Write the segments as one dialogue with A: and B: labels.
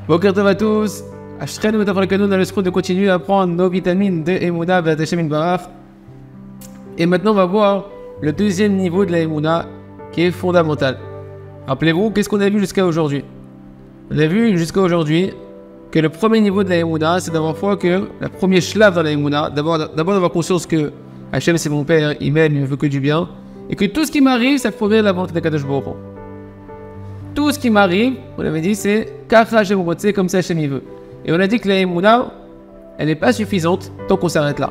A: Boker Tov à tous. Ashrenu et Tavrakanu, on a le scroll de continuer à prendre nos vitamines de Emouna vers Hashem Barach. Et maintenant, on va voir le deuxième niveau de la Emouna qui est fondamental. Rappelez-vous, qu'est-ce qu'on a vu jusqu'à aujourd'hui? On a vu jusqu'à aujourd'hui que le premier niveau de la Emouna, c'est d'avoir foi que la première shlav dans la Emouna, d'abord d'avoir conscience que Hashem c'est mon père, il m'aime, il me veut que du bien, et que tout ce qui m'arrive, ça provient de la volonté d'Akadosh Baruch Hu. Tout ce qui m'arrive, on avait dit, c'est Kacha Hashem Rotse, comme ça Hashem il veut. Et on a dit que la Emouna, elle n'est pas suffisante tant qu'on s'arrête là.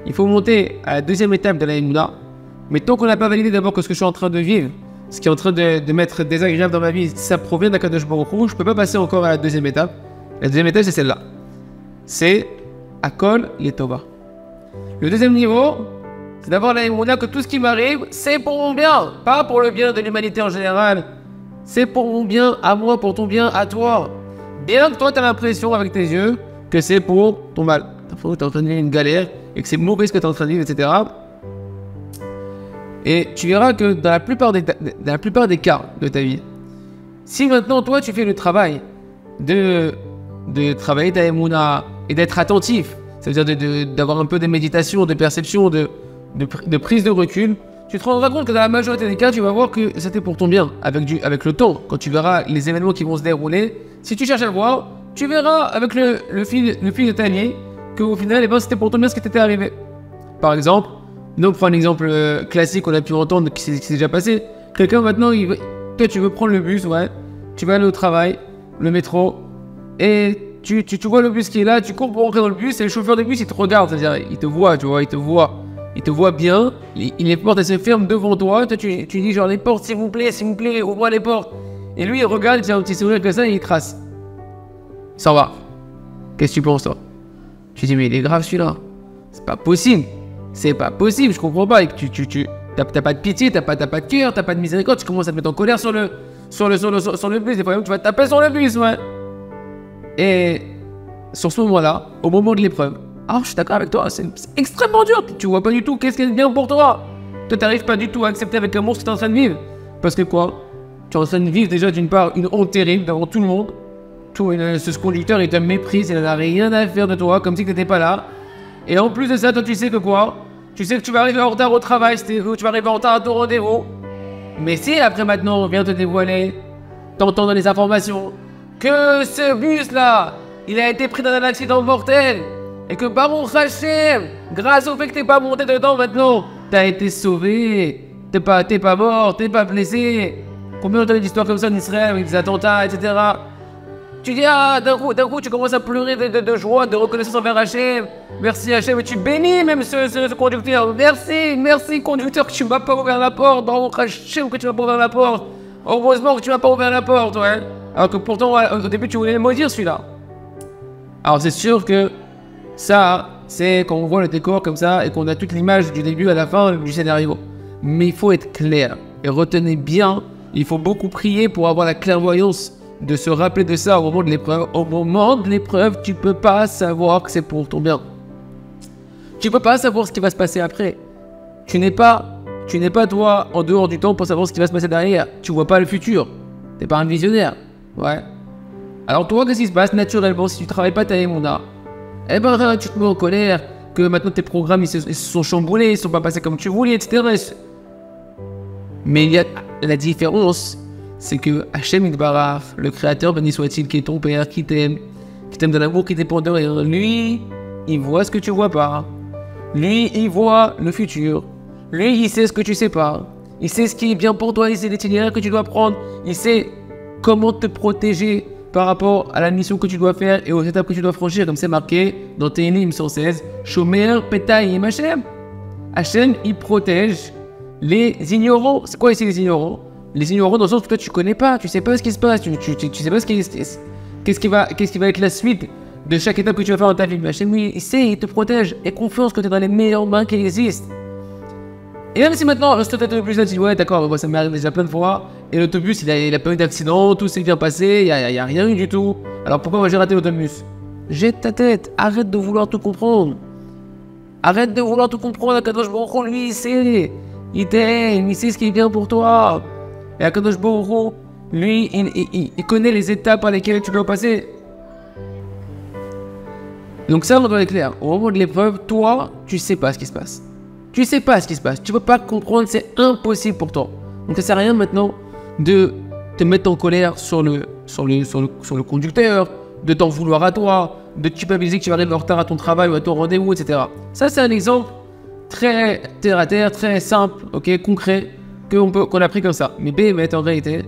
A: Il faut monter à la deuxième étape de la Emouna, mais tant qu'on n'a pas validé d'abord que ce que je suis en train de vivre, ce qui est en train de m'être désagréable dans ma vie, ça provient d'Akadosh Baruch Hu, je ne peux pas passer encore à la deuxième étape. La deuxième étape, c'est celle-là. C'est Akol Yetova. Le deuxième niveau, c'est d'avoir la Emouna que tout ce qui m'arrive, c'est pour mon bien, pas pour le bien de l'humanité en général. C'est pour mon bien à moi, pour ton bien à toi. Bien que toi, tu as l'impression avec tes yeux que c'est pour ton mal. Tu es en train de vivre une galère et que c'est mauvais ce que tu es en train de vivre, etc. Et tu verras que dans la plupart des cas de ta vie, si maintenant toi, tu fais le travail de travailler ta Emouna et d'être attentif, ça veut dire d'avoir un peu de méditation, de perception, de prise de recul, tu te rendras compte que dans la majorité des cas, tu vas voir que c'était pour ton bien, avec le temps, quand tu verras les événements qui vont se dérouler. Si tu cherches à le voir, tu verras avec le fil de ta ligne qu'au final, eh ben, c'était pour ton bien ce qui t'était arrivé. Par exemple, nous on prend un exemple classique qu'on a pu entendre, qui s'est déjà passé. Quelqu'un maintenant, toi tu veux prendre le bus, ouais, tu vas aller au travail, le métro, et tu vois le bus qui est là, tu cours pour rentrer dans le bus, et le chauffeur de bus, il te regarde, c'est-à-dire, il te voit, tu vois, il te voit bien, les portes elles se ferment devant toi, tu dis genre les portes s'il vous plaît, ouvre les portes. Et lui il regarde, il fait un petit sourire comme ça et il trace. Il s'en va. Qu'est-ce que tu penses toi? Tu dis mais il est grave celui-là. C'est pas possible, je comprends pas. T'as pas de pitié, t'as pas de cœur, t'as pas de miséricorde, tu commences à te mettre en colère sur le bus, des fois même tu vas te taper sur le bus, ouais. Et sur ce moment-là, au moment de l'épreuve, ah, je suis d'accord avec toi, c'est extrêmement dur. Tu vois pas du tout qu'est-ce qui est bien pour toi. Toi, t'arrives pas du tout à accepter avec amour ce que tu es en train de vivre. Parce que quoi? Tu es en train de vivre déjà d'une part une honte terrible devant tout le monde. Ce conducteur, il te méprise, il n'a rien à faire de toi, comme si tu n'étais pas là. Et en plus de ça, toi, tu sais que quoi? Tu sais que tu vas arriver en retard au travail, tu vas arriver en retard à ton rendez-vous. Mais si après maintenant, on vient te dévoiler, t'entends dans les informations, que ce bus-là, il a été pris dans un accident mortel. Et que Baruch Hashem, grâce au fait que t'es pas monté dedans maintenant, t'as été sauvé, t'es pas mort, t'es pas blessé. Combien on entend d'histoires comme ça en Israël avec des attentats, etc. Tu dis ah d'un coup tu commences à pleurer de joie, de reconnaissance envers Hashem. Merci Hashem, et tu bénis même ce conducteur. Merci conducteur que tu m'as pas ouvert la porte. Baruch Hashem que tu m'as pas ouvert la porte. Heureusement que tu m'as pas ouvert la porte, ouais. Alors que pourtant au début tu voulais le maudire celui-là. Alors c'est sûr que ça, c'est quand on voit le décor comme ça et qu'on a toute l'image du début à la fin du scénario. Mais il faut être clair et retenez bien, il faut beaucoup prier pour avoir la clairvoyance de se rappeler de ça au moment de l'épreuve. Au moment de l'épreuve, tu peux pas savoir que c'est pour ton bien. Tu peux pas savoir ce qui va se passer après. Tu n'es pas toi en dehors du temps pour savoir ce qui va se passer derrière. Tu vois pas le futur. T'es pas un visionnaire. Ouais. Alors toi, qu'est-ce qui se passe naturellement si tu travailles pas ta Emouna? Eh ben, tu te mets en colère, que maintenant tes programmes ils se sont chamboulés, ils sont pas passés comme tu voulais, etc. Mais il y a la différence, c'est que Hashem Yitbarach, le Créateur, béni soit-il, qui est ton Père, qui t'aime de l'amour qui dépend de rien, lui, il voit ce que tu vois pas. Lui, il voit le futur. Lui, il sait ce que tu sais pas. Il sait ce qui est bien pour toi, il sait l'itinéraire que tu dois prendre. Il sait comment te protéger par rapport à la mission que tu dois faire et aux étapes que tu dois franchir, comme c'est marqué dans Tehillim 116, Shomer Petayim Hashem. Hashem, il protège les ignorants. C'est quoi ici les ignorants? Les ignorants dans le sens où toi tu connais pas, tu sais pas ce qui se passe, tu sais pas qu'est-ce qui va être la suite de chaque étape que tu vas faire dans ta vie. Mais Hashem, lui, il sait, il te protège, et confiance que tu es dans les meilleures mains qui existent. Et même si maintenant, l'autobus là, tu dis ouais d'accord, moi, ça m'est arrivé déjà plein de fois, et l'autobus il a pas eu d'accident, tout s'est bien passé, il y a rien eu du tout. Alors pourquoi moi j'ai raté l'autobus? Jette ta tête, arrête de vouloir tout comprendre. Arrête de vouloir tout comprendre, Akadosh Baruch Hu, lui il sait, il t'aime, il sait ce qui est bien pour toi. Et Akadosh Baruch Hu, lui il connaît les étapes par lesquelles tu dois passer. Donc ça, on doit être clair. Au moment de l'épreuve, toi, tu sais pas ce qui se passe. Tu sais pas ce qui se passe. Tu peux pas comprendre, c'est impossible pour toi. Donc ça sert à rien maintenant de te mettre en colère sur le conducteur, de t'en vouloir à toi, de culpabiliser que tu vas arriver en retard à ton travail ou à ton rendez-vous, etc. Ça, c'est un exemple très terre à terre, très simple, ok, concret, qu'on a pris comme ça. Mais BMT, en réalité,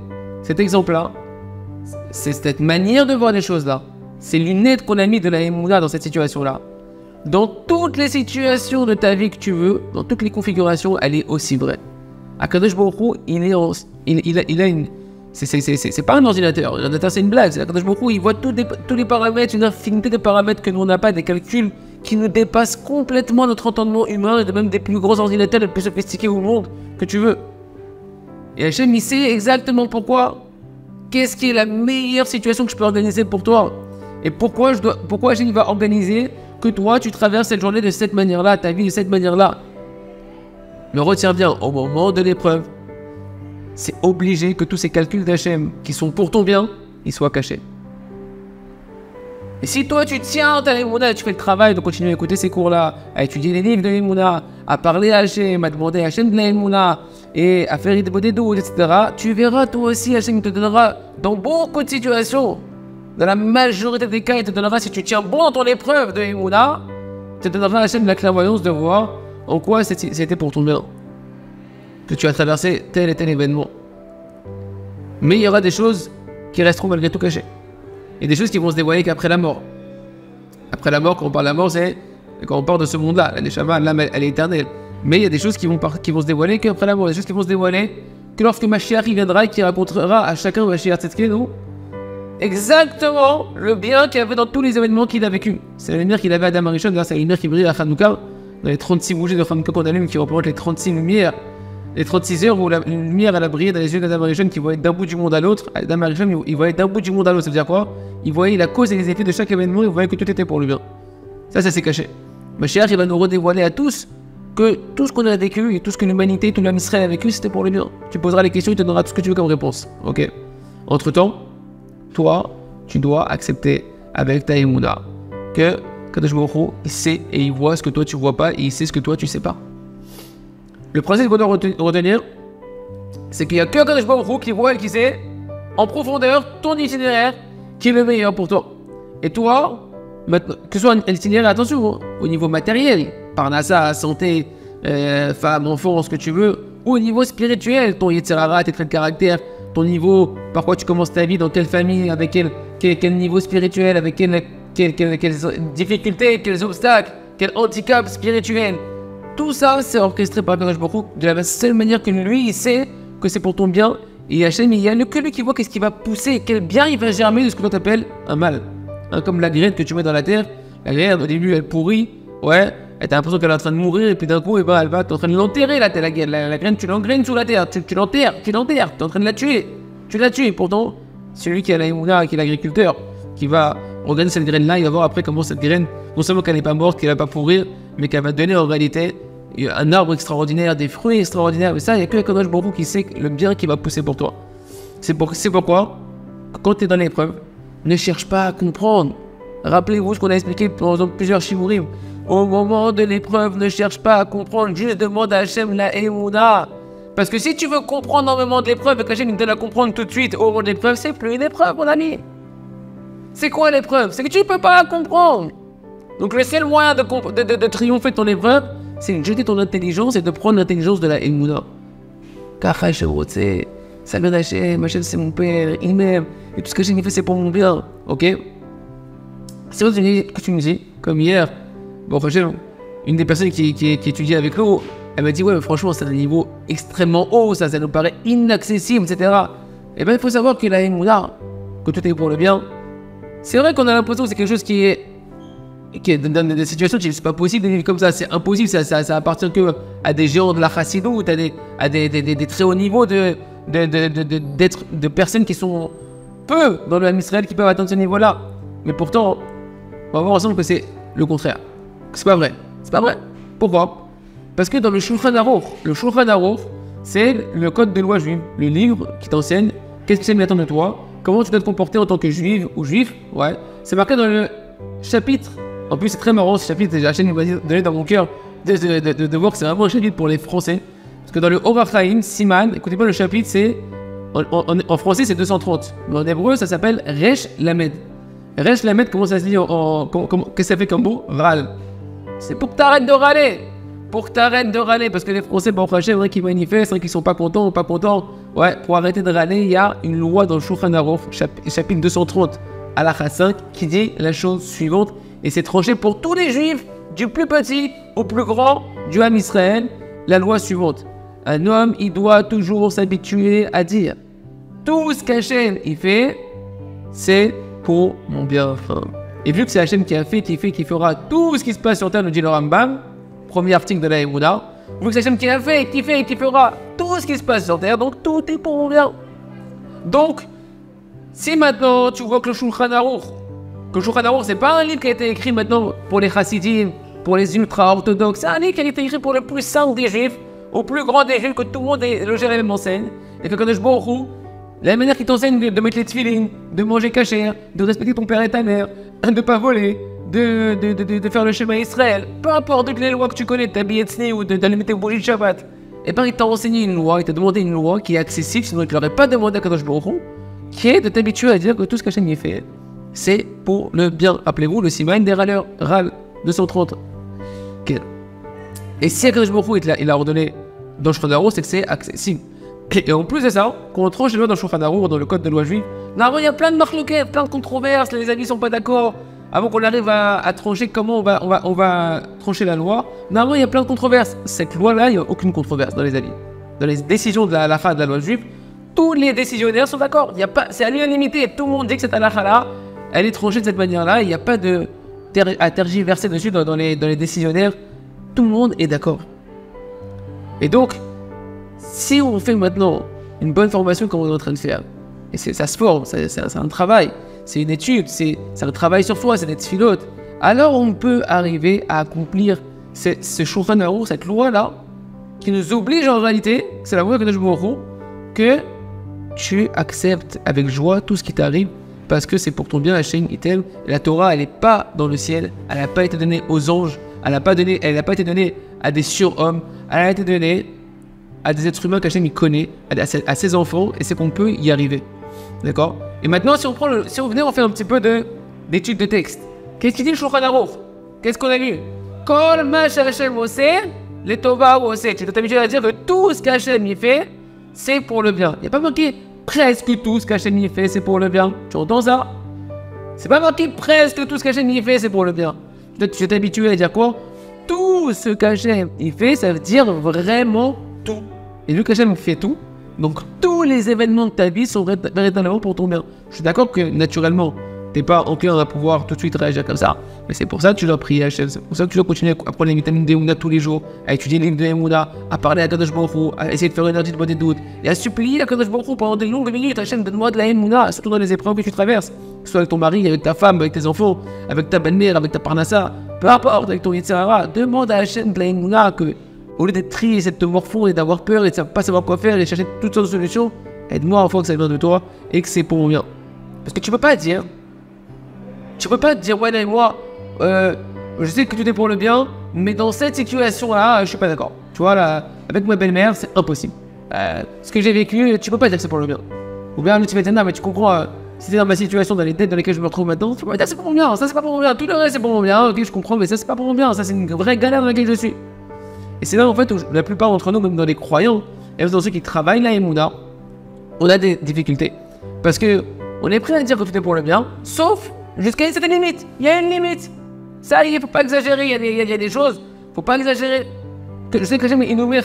A: cet exemple-là, c'est cette manière de voir les choses-là, ces lunettes qu'on a mis de la Emouna dans cette situation-là. Dans toutes les situations de ta vie que tu veux, dans toutes les configurations, elle est aussi vraie. Akadosh Baruch Hu, il a une... C'est pas un ordinateur. L'ordinateur, c'est une blague. Akadosh Baruch Hu, il voit tous les paramètres, une infinité de paramètres que nous, on n'a pas, des calculs qui nous dépassent complètement notre entendement humain et de même des plus gros ordinateurs les plus sophistiqués au monde que tu veux. Et Hachem, il sait exactement pourquoi. Qu'est-ce qui est la meilleure situation que je peux organiser pour toi? Et pourquoi Hachem va organiser que toi, tu traverses cette journée de cette manière-là, ta vie de cette manière-là? Mais retiens bien, au moment de l'épreuve, c'est obligé que tous ces calculs d'Hachem qui sont pour ton bien, ils soient cachés. Et si toi tu tiens ta Emouna, tu fais le travail de continuer à écouter ces cours-là, à étudier les livres de Emouna, à parler à Hachem, à demander à Hachem de la Emouna, et à faire des doutes, etc., tu verras toi aussi, Hachem te donnera dans beaucoup de situations, dans la majorité des cas, il te donnera, si tu tiens bon dans ton épreuve de Emouna, il te donnera Hachem la clairvoyance de voir en quoi c'était pour ton bien, que tu as traversé tel et tel événement. Mais il y aura des choses qui resteront malgré tout cachées. Et des choses qui vont se dévoiler qu'après la mort. Après la mort, quand on parle de la mort, c'est quand on part de ce monde-là. La Neshama, l'âme, elle est éternelle. Mais il y a des choses qui vont se dévoiler qu'après la mort. Des choses qui vont se dévoiler que lorsque Mashiach il viendra et qui racontera à chacun Mashiach Tzedkenu exactement le bien qu'il y avait dans tous les événements qu'il a vécu. C'est la lumière qu'il avait à Adam Arishon, grâce à la lumière qui brille à Hanouka, dans les 36 bougies de Hanouka qu'on allume, qui représentent les 36 lumières. Les 36 heures où la lumière elle a brillé dans les yeux d'Adam Arishon qui voyait d'un bout du monde à l'autre. Adam Arishon, il voyait d'un bout du monde à l'autre, ça veut dire quoi? Il voyait la cause et les effets de chaque événement, il voyait que tout était pour le bien. Ça s'est caché. Mashiach, il va nous redévoiler à tous que tout ce qu'on a vécu et tout ce que l'humanité, tout l'homme Israël a vécu, c'était pour le bien. Tu poseras les questions, il te donnera tout ce que tu veux comme réponse. Ok. Entre-temps, toi, tu dois accepter avec ta Emouna que Kadosh Baruch Hu, il sait et il voit ce que toi tu vois pas et il sait ce que toi tu sais pas. Le principe qu'on doit retenir, c'est qu'il n'y a que Kadosh Baruch Hu qui voit et qui sait en profondeur ton itinéraire qui est le meilleur pour toi. Et toi, maintenant, que ce soit un itinéraire, attention, au niveau matériel, parnassa, santé, femme, enfant, ce que tu veux, ou au niveau spirituel, ton yitzhara, tes traits de caractère, ton niveau, par quoi tu commences ta vie, dans quelle famille, avec quel niveau spirituel, avec quelles difficultés, quels obstacles, quel handicap spirituel. Tout ça, c'est orchestré par Kadosh Baruch Hu de la seule manière que lui, il sait que c'est pour ton bien. Et Hachem, il y a que lui qui voit qu'est-ce qui va pousser, quel bien il va germer de ce que l'on appelle un mal. Hein, comme la graine que tu mets dans la terre, la graine, au début, elle pourrit, ouais, et t'as l'impression qu'elle est en train de mourir, et puis d'un coup, elle va, t'es en train de l'enterrer, la graine, tu l'engraines sous la terre, tu l'enterres, t'es en train de la tuer. Tu l'as tué, pourtant, celui qui a la Emouna, qui est l'agriculteur, qui va regarder cette graine-là, il va voir après comment cette graine, non seulement qu'elle n'est pas morte, qu'elle va pas pourrir, mais qu'elle va donner en réalité un arbre extraordinaire, des fruits extraordinaires. Mais ça, il n'y a que Kadosh Baruch Hu qui sait le bien qui va pousser pour toi. C'est pourquoi, quand tu es dans l'épreuve, ne cherche pas à comprendre. Rappelez-vous ce qu'on a expliqué pendant plusieurs shiurim. Au moment de l'épreuve, ne cherche pas à comprendre, juste demande à Hachem la Emouna. Parce que si tu veux comprendre au moment de l'épreuve et qu'Hachem te la comprendre tout de suite au moment de l'épreuve, c'est plus une épreuve, mon ami. C'est quoi l'épreuve? C'est que tu ne peux pas comprendre. Donc le seul moyen de triompher de ton épreuve, c'est de jeter ton intelligence et de prendre l'intelligence de la Emouna. Car Hachem, ça vient d'Hachem, Hachem c'est mon père, il m'aime, et tout ce que j'ai fait c'est pour mon bien, ok? C'est vrai que tu me dis, comme hier, bon Hachem, une des personnes qui étudiait avec nous, elle m'a dit ouais mais franchement c'est un niveau extrêmement haut, ça nous paraît inaccessible, etc. Et bien il faut savoir que la Emouna, que tout est pour le bien, c'est vrai qu'on a l'impression que c'est quelque chose qui est dans des situations c'est pas possible de vivre comme ça, c'est impossible, ça appartient que à des géants de la Chassidut, à des très hauts niveaux de personnes qui sont peu dans le Ham Israël qui peuvent atteindre ce niveau-là. Mais pourtant, on va voir ensemble que c'est le contraire. C'est pas vrai. C'est pas vrai. Pourquoi? Parce que dans le Shulchan Aruch, c'est le code de loi juive, le livre qui t'enseigne qu'est-ce que c'est attend de toi, comment tu dois te comporter en tant que juive ou juif. Ouais. C'est marqué dans le chapitre En plus, c'est très marrant ce chapitre, Hachem m'a donné dans mon cœur de voir que c'est vraiment un chapitre pour les Français. Parce que dans le Orach Chaim, Siman, écoutez bien le chapitre, c'est. En français, c'est 230. Mais en hébreu, ça s'appelle Resh Lamed. Resh Lamed, comment ça se dit qu'est-ce que ça fait comme mot? Ral. C'est pour que t'arrêtes de râler. Pour que t'arrêtes de râler. Parce que les Français, bon, c'est vrai qu'ils manifestent, c'est vrai qu'ils sont pas contents ou pas contents. Ouais, pour arrêter de râler, il y a une loi dans le Shulchan Aruch, chapitre 230, halakha 5, qui dit la chose suivante. Et c'est tranché pour tous les juifs, du plus petit au plus grand, du Ham Israël, la loi suivante. Un homme, il doit toujours s'habituer à dire tout ce qu'Hachem il fait, c'est pour mon bien. Et vu que c'est Hachem qui a fait, qui fera tout ce qui se passe sur terre, nous dit le Rambam, premier article de la Emouna. Vu que c'est Hachem qui a fait, qui fera tout ce qui se passe sur terre, donc tout est pour mon bien. Donc, si maintenant tu vois que le Shulchan Aruch, c'est pas un livre qui a été écrit maintenant pour les chassidim, pour les ultra-orthodoxes, c'est un livre qui a été écrit pour le plus simple des juifs, au plus grand des juifs, que tout le monde est logé à la même enseigne, et que Kadosh Baruch Hu, la manière qu'il t'enseigne de mettre les tefilines, de manger kasher, de respecter ton père et ta mère, de pas voler, de faire le schéma Israël, peu importe toutes les lois que tu connais, de t'habiller de ou d'allumer tes bougies de Shabbat, et ben il t'a enseigné une loi, il t'a demandé une loi qui est accessible, sinon il ne l'aurait pas demandé à Kadosh Baruch Hu, qui est de t'habituer à dire que tout ce qu'Hachem y fait, c'est pour le bien. Appelez-vous le Siman des râleurs, RAL 230. Okay. Et si Kadosh Baruch Hu il a ordonné dans le Shulchan Aruch, c'est que c'est accessible. Et en plus de ça, quand on tranche les lois dans le Shulchan Aruch, dans le code de loi juive, il y a plein de marloquettes, plein de controverses, les avis sont pas d'accord. Avant qu'on arrive à trancher comment on va trancher la loi, normalement il y a plein de controverses. Cette loi-là, il n'y a aucune controverse dans les avis. Dans les décisions de la fin de la loi juive, tous les décisionnaires sont d'accord. C'est à l'unanimité, tout le monde dit que cette halakha-là, elle est tranchée de cette manière-là, il n'y a pas à tergiverser dessus dans les décisionnaires. Tout le monde est d'accord. Et donc, si on fait maintenant une bonne formation comme on est en train de faire, et ça se forme, c'est un travail, c'est une étude, c'est un travail sur soi, c'est d'être philote, alors on peut arriver à accomplir ce Shulchan Aruch, cette loi-là, qui nous oblige en réalité, c'est la loi de Kadosh Baruch Hu, que tu acceptes avec joie tout ce qui t'arrive, parce que c'est pour ton bien, Hachem il t'aime. La Torah, elle n'est pas dans le ciel, elle n'a pas été donnée aux anges, elle n'a pas été donnée à des surhommes, elle a été donnée à des êtres humains qu'Hachem il connaît, à ses enfants, et c'est qu'on peut y arriver. D'accord? Et maintenant, si on venait, on fait un petit peu d'étude de texte. Qu'est-ce qu'il dit le Shulchan Aruch? Qu'est-ce qu'on a lu? Kol ma sh'Hachem oseh, le tova oseh. Tu dois t'habituer à dire que tout ce qu'Hachem y fait, c'est pour le bien. Il n'y a pas marqué presque tout ce qu'Hachem y fait, c'est pour le bien. Tu entends ça? C'est pas marqué presque tout ce qu'Hachem y fait, c'est pour le bien. Tu dois t'habituer à dire quoi? Tout ce qu'Hachem y fait, ça veut dire vraiment tout. Et vu qu'Hachem fait tout, donc tous les événements de ta vie sont véritablement pour ton bien. Je suis d'accord que naturellement, t'es pas enclin à pouvoir tout de suite réagir comme ça. Mais c'est pour ça que tu dois prier à Hachem. C'est pour ça que tu dois continuer à prendre les vitamines D Emouna tous les jours, à étudier les livres de Emouna, à parler à Kadosh Baruch Hu, à essayer de faire une énergie de bonne doute, et à supplier à Kadosh Baruch Hu pendant des longues minutes. Hachem, donne-moi de la Emouna, surtout dans les épreuves que tu traverses. Que ce soit avec ton mari, avec ta femme, avec tes enfants, avec ta belle-mère, avec ta parnassa, peu importe, avec ton Yitzhara. Demande à Hachem de la Emouna que, au lieu d'être triste et de te morfondre et d'avoir peur et de ne pas savoir quoi faire et chercher toutes sortes de solutions, aide-moi enfin que ça vient de toi et que c'est pour mon bien. Parce que tu peux pas dire, ouais, moi, je sais que tout est pour le bien, mais dans cette situation-là, je suis pas d'accord. Tu vois, là, avec ma belle-mère, c'est impossible. Ce que j'ai vécu, tu peux pas dire que c'est pour le bien. Ou bien tu vas dire, non, mais tu comprends, si t'es dans ma situation, dans les têtes dans lesquelles je me retrouve maintenant, tu peux pas dire c'est pour mon bien, ça c'est pas pour mon bien, tout le reste c'est pour mon bien, ok, je comprends, mais ça c'est pas pour mon bien, ça c'est une vraie galère dans laquelle je suis. Et c'est là en fait où la plupart d'entre nous, même dans les croyants, et même dans ceux qui travaillent la Emouna, on a des difficultés. Parce que on est prêt à dire que tout est pour le bien, sauf jusqu'à une certaine limite. Il y a une limite. Ça, il faut pas exagérer, il y a des choses, faut pas exagérer. Je sais que il nous met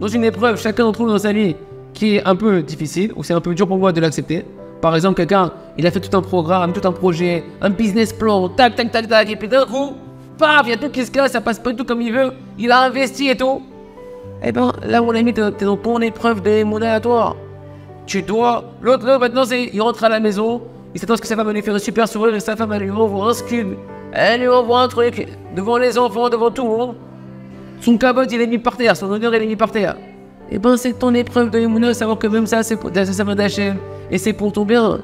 A: dans une épreuve, chacun d'entre nous dans sa vie, qui est un peu difficile, ou c'est un peu dur pour moi de l'accepter. Par exemple, quelqu'un, il a fait tout un programme, tout un projet, un business plan, tac, et puis d'un coup, paf, il y a tout qui se casse, ça passe pas du tout comme il veut, il a investi et tout. Eh ben, là, mon ami, t'es dans ton épreuve de monnaie à toi. Tu dois... L'autre, maintenant, il rentre à la maison, il s'attend à ce que sa femme va lui faire un super sourire, et sa femme, elle lui envoie un scud, elle lui envoie un truc, devant les enfants, devant tout le monde. Son cabot, il est mis par terre, son honneur, il est mis par terre. Eh ben, c'est ton épreuve de Emouna, savoir que même ça, ça vient d'Hachem, et c'est pour ton bien.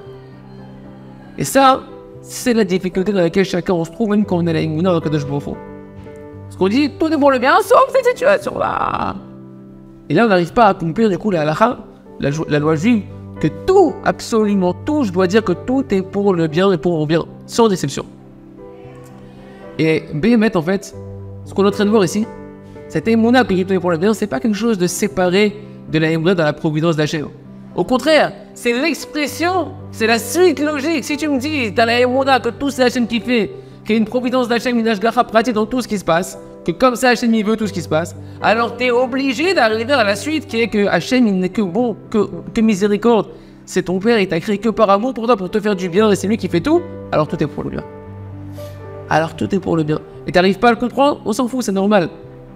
A: Et ça, c'est la difficulté dans laquelle chacun on se trouve, même quand on est à la Emouna dans le Kadosh Baruch Hu. Parce qu'on dit tout est pour le bien, sauf cette situation-là. Et là, on n'arrive pas à accomplir du coup la halakha, la loi juive, que tout, absolument tout, je dois dire que tout est pour le bien et pour mon bien, sans déception. Et Béhémet, en fait, ce qu'on est en train de voir ici, cette Emouna que tout est pour le bien, c'est pas quelque chose de séparé de la Emouna dans la providence d'Hachem. Au contraire, c'est l'expression, c'est la suite logique. Si tu me dis, dans la Emouna, que tout c'est Hachem qui fait, qu'il y a une providence d'Hachem, une ashgacha pratique dans tout ce qui se passe, que comme ça Hachem il veut tout ce qui se passe, alors tu es obligé d'arriver à la suite qui est que Hachem il n'est que bon, que miséricorde. C'est ton père, il t'a créé que par amour pour toi, pour te faire du bien, et c'est lui qui fait tout, alors tout est pour le bien. Alors tout est pour le bien. Et t'arrives pas à le comprendre, on s'en fout, c'est normal.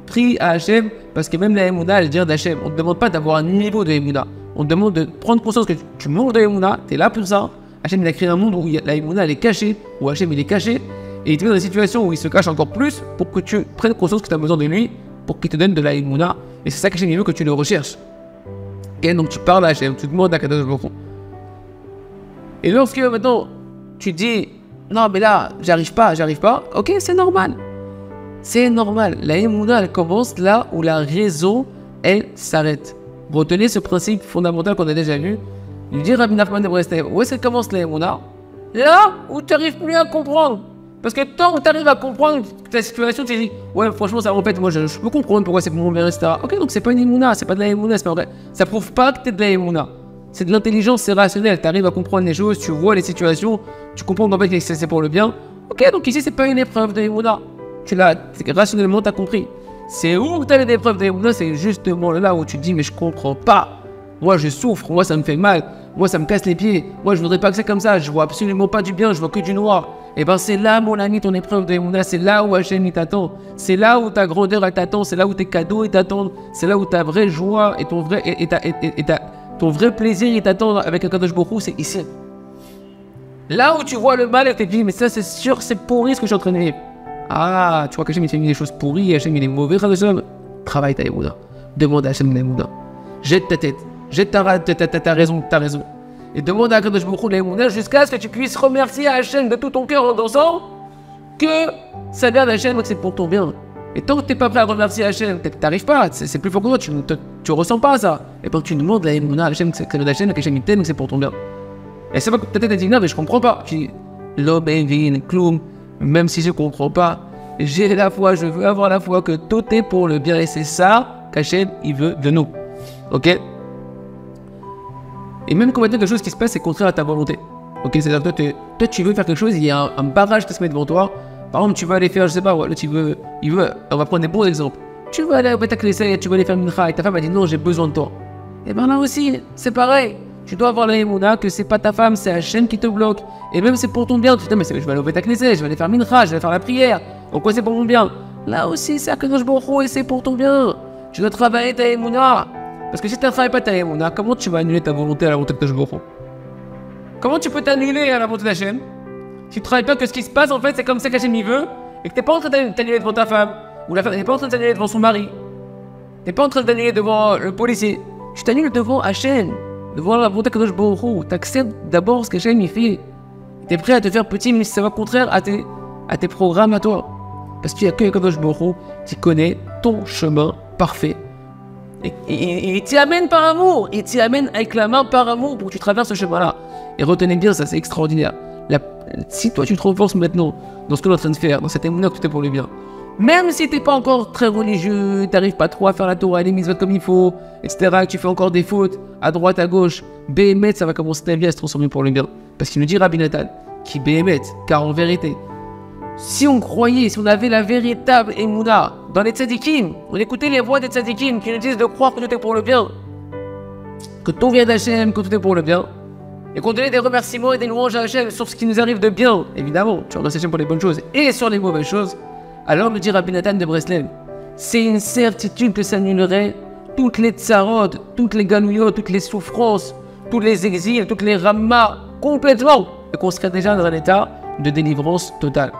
A: Prie à Hachem, parce que même la Emouna, elle vient d'Hachem. On ne te demande pas d'avoir un niveau de Emouna. On te demande de prendre conscience que tu manques de Emouna, tu es là pour ça. Hachem il a créé un monde où la Emouna elle est cachée, où Hachem il est caché, et il te met dans des situations où il se cache encore plus pour que tu prennes conscience que tu as besoin de lui, pour qu'il te donne de la Emouna. Et c'est ça qu'Hachem il veut que tu le recherches. Okay, donc tu parles à Hachem, tu demandes à Kadosh Baruch Hu. Et lorsque maintenant tu dis non mais là j'arrive pas, ok c'est normal. C'est normal. La Emouna elle commence là où la raison elle s'arrête. Retenez ce principe fondamental qu'on a déjà vu. Il dit Rabbi Nachman de Breslev, où est-ce qu'elle commence la Emouna? Là où tu n'arrives plus à comprendre. Parce que tant que tu arrives à comprendre ta situation, tu te dis ouais franchement ça répète, moi je peux comprendre pourquoi c'est pour mon bien, etc. Ok donc c'est pas une Emouna, c'est pas de la Emouna, c'est pas vrai. Ça prouve pas que tu es de la Emouna. C'est de l'intelligence, c'est rationnel, tu arrives à comprendre les choses, tu vois les situations, tu comprends qu'en fait que c'est pour le bien. Ok donc ici c'est pas une épreuve de Emouna. Rationnellement tu as compris. C'est où tu as les épreuves de Emouna, c'est justement là où tu te dis mais je comprends pas. Moi je souffre, moi ça me fait mal, moi ça me casse les pieds, moi je voudrais pas que c'est comme ça, je vois absolument pas du bien, je vois que du noir. Et ben c'est là mon ami ton épreuve de Emouna, c'est là où Hachem il t'attend, c'est là où ta grandeur elle t'attend, c'est là où tes cadeaux ils t'attendent, c'est là où ta vraie joie et ton vrai plaisir il t'attend avec un Kadosh Baruch Hu, c'est ici. Là où tu vois le mal et tu te dis mais ça c'est sûr c'est pourri ce que je suis en train de vivre. Ah tu vois qu'Hachem il fait des choses pourries, Hachem il est mauvais, travaille ta Emouna, demande à Hachem la Emouna, jette ta tête. Jette ta raison, et demande à Kadosh Baruch Hu la Emouna jusqu'à ce que tu puisses remercier Hachem de tout ton cœur en dansant que ça vient d'Hachem, que c'est pour ton bien. Et tant que tu n'es pas prêt à remercier Hachem, tu n'arrives pas, c'est plus fort que toi, tu ressens pas ça. Et quand tu demandes la Emouna à Hachem, que c'est d'Hachem, que Hachem il t'aime, que c'est pour ton bien. Et c'est pas que ta tête est dit non mais je comprends pas. Tu dis l'homme est kloum, même si je comprends pas, j'ai la foi, je veux avoir la foi que tout est pour le bien et c'est ça qu'Hachem il veut de nous. Ok? Et même quand maintenant quelque chose qui se passe, c'est contraire à ta volonté. Ok, c'est-à-dire que toi, tu veux faire quelque chose, il y a un barrage qui se met devant toi. Par exemple, tu veux aller faire, je sais pas, là, on va prendre des bons exemples. Tu veux aller au Beth Knesset, tu veux aller faire mincha, et ta femme a dit non, j'ai besoin de toi. Et bien là aussi, c'est pareil. Tu dois avoir la Emouna que c'est pas ta femme, c'est Hachem qui te bloque. Et même c'est pour ton bien. Tu te dis, mais je vais aller au Beth Knesset, je vais aller faire mincha, je vais faire la prière. Pourquoi c'est pour mon bien? Là aussi, c'est Kadosh Baruch Hu et c'est pour ton bien. Tu dois travailler ta Emouna. Parce que si tu ne travailles pas ta Emouna, comment tu vas annuler ta volonté à la volonté de Kadosh Baruch Hu? Comment tu peux t'annuler à la volonté d'Hachem? Si tu ne travailles pas que ce qui se passe, en fait, c'est comme ça qu'Hachem il veut, et que tu n'es pas en train de t'annuler devant ta femme, ou la femme n'est pas en train de t'annuler devant son mari, tu n'es pas en train de t'annuler devant le policier, tu t'annules devant Hachem, devant la volonté de Kadosh Baruch Hu. Tu acceptes d'abord ce qu'Hachem il fait. Tu es prêt à te faire petit, mais si ça va contraire à tes programmes à toi. Parce qu'il n'y a que Kadosh Baruch Hu qui connaît ton chemin parfait. Et il t'y amène par amour, il t'y amène avec la main par amour pour que tu traverses ce chemin-là. Et retenez bien, ça c'est extraordinaire. Si toi tu te renforces maintenant dans ce que tu es en train de faire, dans cette émouna que tu es pour le bien, même si tu n'es pas encore très religieux, tu n'arrives pas trop à faire la Torah et les mitzvot comme il faut, etc., que tu fais encore des fautes à droite, à gauche, Béhémet, ça va commencer ta vie à se transformer pour le bien. Parce qu'il nous dit Rabbi Nathan, qui Béhémet, car en vérité, si on croyait, si on avait la véritable émouna dans les tzadikim, on écoutait les voix des tzadikim qui nous disent de croire que tout est pour le bien, que tout vient d'Hachem, que tout est pour le bien, et qu'on donnait des remerciements et des louanges à Hachem sur ce qui nous arrive de bien, évidemment, tu remercies Hachem pour les bonnes choses et sur les mauvaises choses, alors nous dit Rabbi Nathan de Breslev, c'est une certitude que ça annulerait toutes les tsarot, toutes les galouyot, toutes les souffrances, tous les exils, toutes les ramas, complètement, et qu'on serait déjà dans un état de délivrance totale.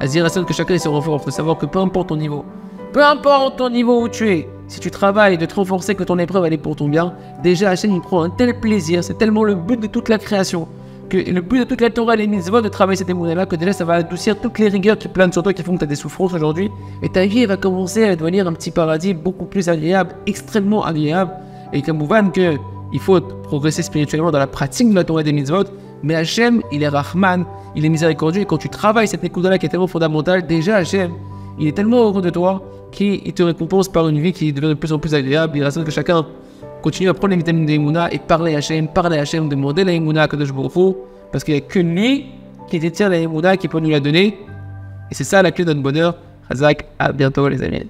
A: À dire à celle que chacun se renforce, de savoir que peu importe ton niveau où tu es, si tu travailles de te renforcer que ton épreuve elle est pour ton bien, déjà Hachem il prend un tel plaisir, c'est tellement le but de toute la création, que le but de toute la Torah et les mitzvot de travailler cette émouna-là, que déjà ça va adoucir toutes les rigueurs qui planent sur toi, qui font que tu as des souffrances aujourd'hui. Et ta vie elle va commencer à devenir un petit paradis beaucoup plus agréable, extrêmement agréable. Et comme vous voyez qu'il faut progresser spirituellement dans la pratique de la Torah et des mitzvot. Mais Hachem, il est Rahman, il est miséricordieux. Et quand tu travailles cette écoute-là qui est tellement fondamentale, déjà Hachem, il est tellement heureux de toi qu'il te récompense par une vie qui devient de plus en plus agréable. Il raisonne que chacun continue à prendre les vitamines de l'Emouna et parler à Hachem, demander la Emouna à Kadosh Baruch Hu, parce qu'il n'y a que lui qui détient la Emouna qui peut nous la donner. Et c'est ça la clé de notre bonheur. Chazak, à bientôt les amis.